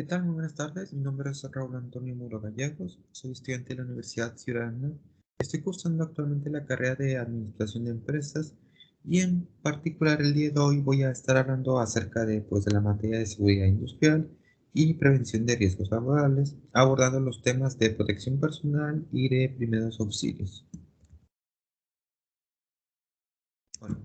¿Qué tal? Muy buenas tardes. Mi nombre es Raúl Antonio Muro Gallegos. Soy estudiante de la Universidad Ciudadana. Estoy cursando actualmente la carrera de Administración de Empresas y en particular el día de hoy voy a estar hablando acerca de la materia de seguridad industrial y prevención de riesgos laborales, abordando los temas de protección personal y de primeros auxilios. Bueno,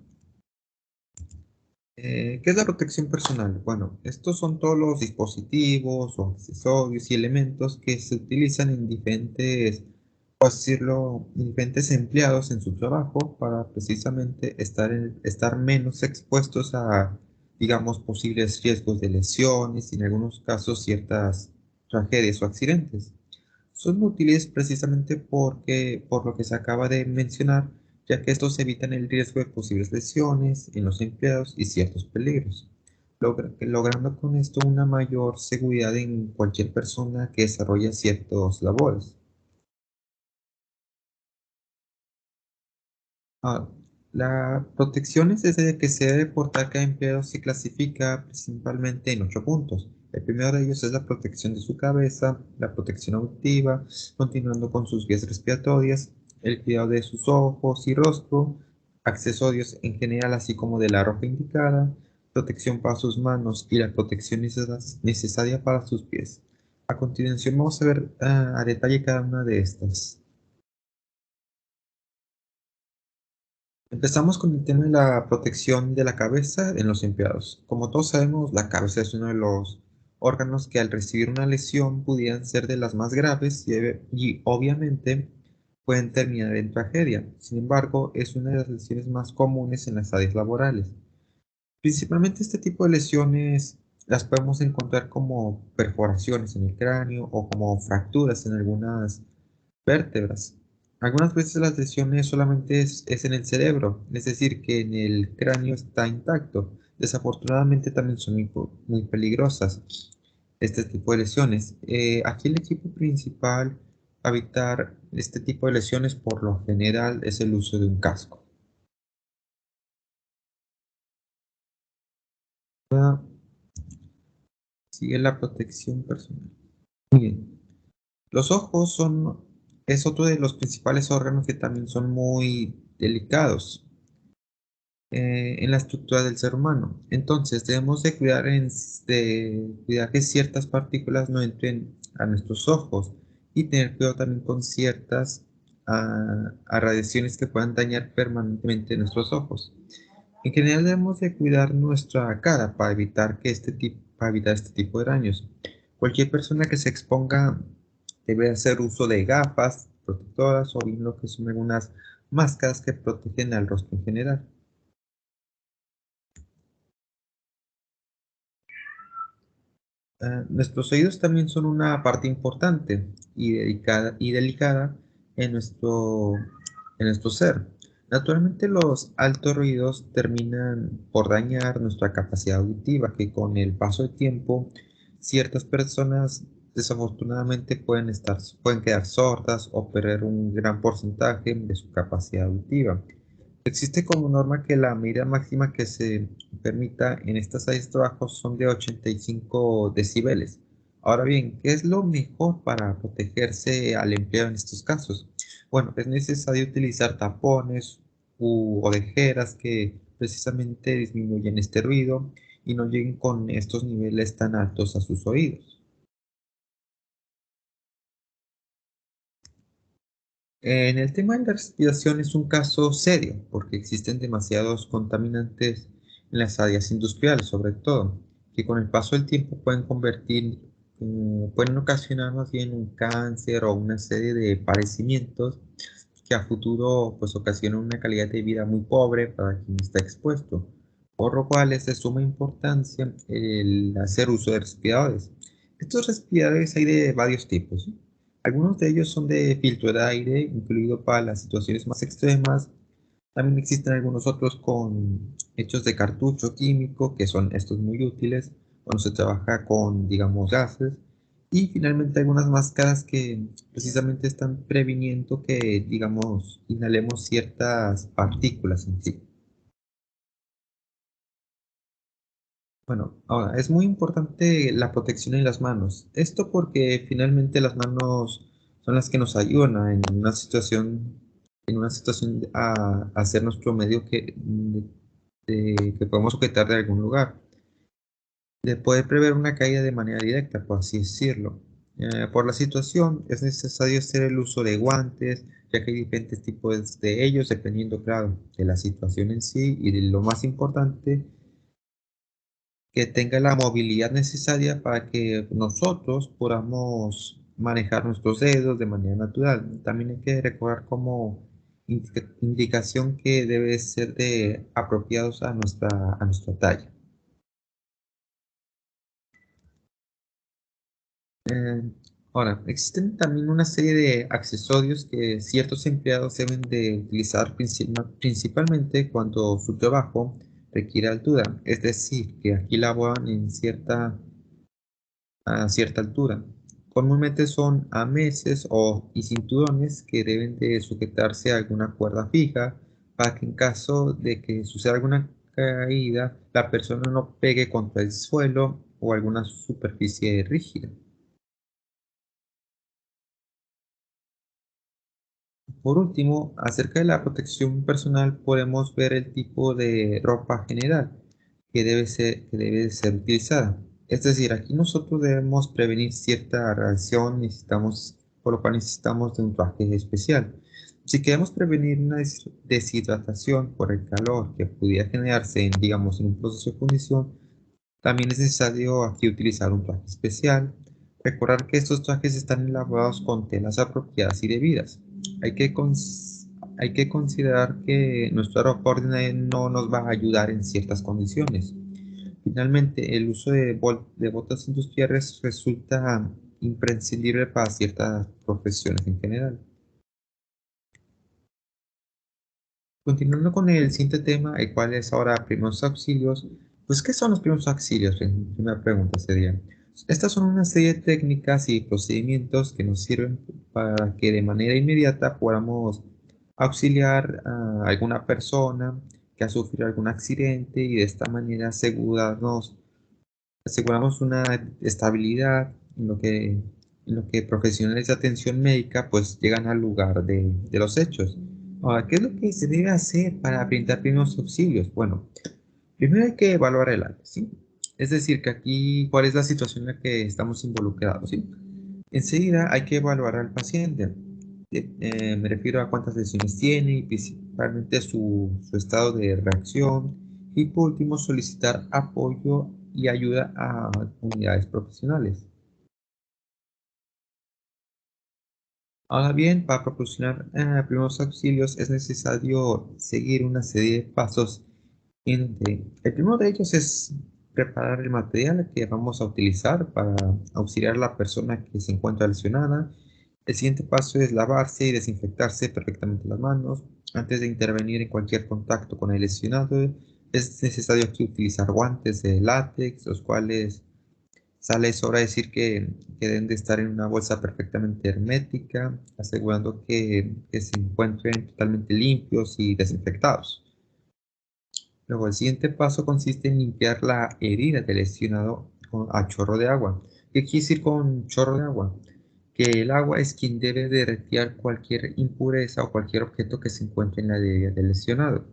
¿qué es la protección personal? Bueno, estos son todos los dispositivos o accesorios y elementos que se utilizan en diferentes, por así decirlo, diferentes empleados en su trabajo para precisamente estar menos expuestos a, digamos, posibles riesgos de lesiones y en algunos casos ciertas tragedias o accidentes. Son útiles precisamente por lo que se acaba de mencionar, ya que estos evitan el riesgo de posibles lesiones en los empleados y ciertos peligros, logrando con esto una mayor seguridad en cualquier persona que desarrolla ciertas labores. Ah, la protección es desde que se debe portar cada empleado se clasifica principalmente en 8 puntos. El primero de ellos es la protección de su cabeza, la protección auditiva, continuando con sus vías respiratorias, el cuidado de sus ojos y rostro, accesorios en general, así como de la ropa indicada, protección para sus manos y la protección necesaria para sus pies. A continuación vamos a ver a detalle cada una de estas. Empezamos con el tema de la protección de la cabeza en los empleados. Como todos sabemos, la cabeza es uno de los órganos que al recibir una lesión pudieran ser de las más graves y obviamente pueden terminar en tragedia. Sin embargo, es una de las lesiones más comunes en las áreas laborales. Principalmente este tipo de lesiones las podemos encontrar como perforaciones en el cráneo o como fracturas en algunas vértebras. Algunas veces las lesiones solamente es en el cerebro, es decir, que en el cráneo está intacto. Desafortunadamente también son muy peligrosas este tipo de lesiones. Aquí el equipo principal para evitar este tipo de lesiones por lo general es el uso de un casco. Ah, sigue la protección personal. Muy bien. Los ojos es otro de los principales órganos que también son muy delicados en la estructura del ser humano. Entonces, debemos de cuidar que ciertas partículas no entren a nuestros ojos y tener cuidado también con ciertas radiaciones que puedan dañar permanentemente nuestros ojos. En general, debemos de cuidar nuestra cara para evitar este tipo de daños. Cualquier persona que se exponga debe hacer uso de gafas protectoras o bien lo que son algunas máscaras que protegen al rostro en general. Nuestros oídos también son una parte importante y delicada en en nuestro ser. Naturalmente, los altos ruidos terminan por dañar nuestra capacidad auditiva, que con el paso del tiempo, ciertas personas desafortunadamente pueden quedar sordas o perder un gran porcentaje de su capacidad auditiva. Existe como norma que la medida máxima que se permita en estas áreas de trabajo son de 85 decibeles. Ahora bien, ¿qué es lo mejor para protegerse al empleado en estos casos? Bueno, es necesario utilizar tapones u orejeras que precisamente disminuyen este ruido y no lleguen con estos niveles tan altos a sus oídos. En el tema de la respiración es un caso serio porque existen demasiados contaminantes en las áreas industriales, sobre todo, que con el paso del tiempo pueden ocasionar más bien un cáncer o una serie de padecimientos que a futuro pues ocasionan una calidad de vida muy pobre para quien está expuesto, por lo cual es de suma importancia el hacer uso de respiradores. Estos respiradores hay de varios tipos, ¿sí? Algunos de ellos son de filtro de aire, incluido para las situaciones más extremas. También existen algunos otros hechos de cartucho químico, que son estos muy útiles cuando se trabaja con, digamos, gases. Y finalmente algunas máscaras que precisamente están previniendo que, digamos, inhalemos ciertas partículas en sí. Bueno, ahora es muy importante la protección en las manos. Esto porque finalmente las manos son las que nos ayudan en una situación a hacer nuestro medio que podemos sujetar de algún lugar, de poder prever una caída de manera directa, por así decirlo. Por la situación, es necesario hacer el uso de guantes, ya que hay diferentes tipos de ellos, dependiendo, claro, de la situación en sí y de lo más importante, que tenga la movilidad necesaria para que nosotros podamos manejar nuestros dedos de manera natural. También hay que recordar como indicación que debe ser de apropiados a nuestra talla. Eh, Ahora, existen también una serie de accesorios que ciertos empleados deben de utilizar principalmente cuando su trabajo requiere altura, es decir, que aquí laboran a cierta altura. Comúnmente son arneses y cinturones que deben de sujetarse a alguna cuerda fija para que en caso de que suceda alguna caída, la persona no pegue contra el suelo o alguna superficie rígida. Por último, acerca de la protección personal, podemos ver el tipo de ropa general que debe ser utilizada. Es decir, aquí nosotros debemos prevenir cierta reacción, por lo cual necesitamos de un traje especial. Si queremos prevenir una deshidratación por el calor que pudiera generarse digamos, en un proceso de fundición, también es necesario aquí utilizar un traje especial. Recordar que estos trajes están elaborados con telas apropiadas y debidas. Hay que, hay que considerar que nuestro ropa ordinaria no nos va a ayudar en ciertas condiciones. Finalmente, el uso de botas industriales resulta imprescindible para ciertas profesiones en general. Continuando con el siguiente tema, el cual es ahora primeros auxilios, pues ¿qué son los primeros auxilios? Primera pregunta sería. Estas son una serie de técnicas y procedimientos que nos sirven para que de manera inmediata podamos auxiliar a alguna persona que ha sufrido algún accidente y de esta manera aseguramos una estabilidad en lo que profesionales de atención médica pues llegan al lugar de los hechos. Ahora, ¿qué es lo que se debe hacer para brindar primeros auxilios? Bueno, primero hay que evaluar el área, ¿sí? Es decir, que aquí, ¿cuál es la situación en la que estamos involucrados, ¿sí? Enseguida hay que evaluar al paciente. Me refiero a cuántas lesiones tiene y principalmente su estado de reacción. Y por último, solicitar apoyo y ayuda a unidades profesionales. Ahora bien, para proporcionar primeros auxilios es necesario seguir una serie de pasos. El primero de ellos es preparar el material que vamos a utilizar para auxiliar a la persona que se encuentra lesionada. El siguiente paso es lavarse y desinfectarse perfectamente las manos. Antes de intervenir en cualquier contacto con el lesionado, es necesario aquí utilizar guantes de látex, los cuales sale sobra decir que deben de estar en una bolsa perfectamente hermética, asegurando que se encuentren totalmente limpios y desinfectados. Luego, el siguiente paso consiste en limpiar la herida del lesionado a chorro de agua. ¿Qué quiere decir con chorro de agua? Que el agua es quien debe de retirar cualquier impureza o cualquier objeto que se encuentre en la herida del lesionado.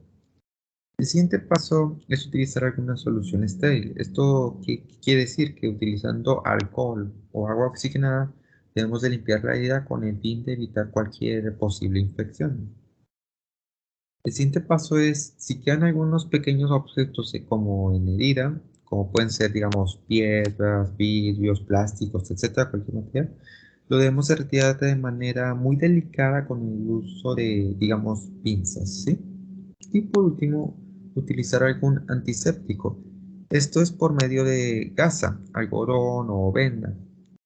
El siguiente paso es utilizar alguna solución estéril. ¿Esto qué quiere decir? Que utilizando alcohol o agua oxigenada debemos de limpiar la herida con el fin de evitar cualquier posible infección. El siguiente paso es, si quedan algunos pequeños objetos como en herida, como pueden ser, digamos, piedras, vidrios, plásticos, etcétera, cualquier material, lo debemos de retirar de manera muy delicada con el uso de, digamos, pinzas, ¿sí? Y por último, utilizar algún antiséptico. Esto es por medio de gasa, algodón o venda.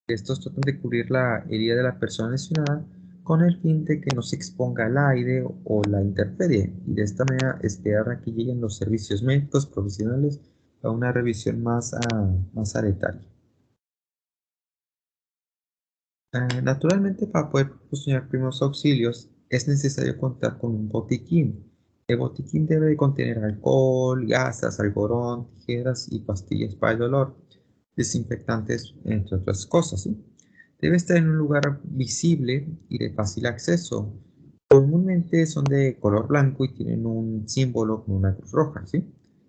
Estos tratan de cubrir la herida de la persona lesionada con el fin de que no se exponga al aire o la intemperie y de esta manera esperar a que lleguen los servicios médicos profesionales a una revisión más aretaria. Naturalmente, para poder proporcionar primeros auxilios es necesario contar con un botiquín. El botiquín debe de contener alcohol, gasas, algodón, tijeras y pastillas para el dolor, desinfectantes, entre otras cosas, ¿sí? Debe estar en un lugar visible y de fácil acceso. Comúnmente son de color blanco y tienen un símbolo con una cruz roja, ¿sí?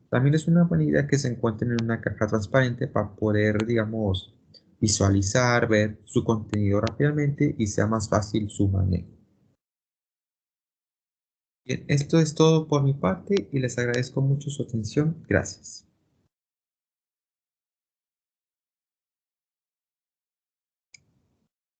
También es una buena idea que se encuentren en una caja transparente para poder, digamos, visualizar, ver su contenido rápidamente y sea más fácil su manejo. Bien, esto es todo por mi parte y les agradezco mucho su atención. Gracias.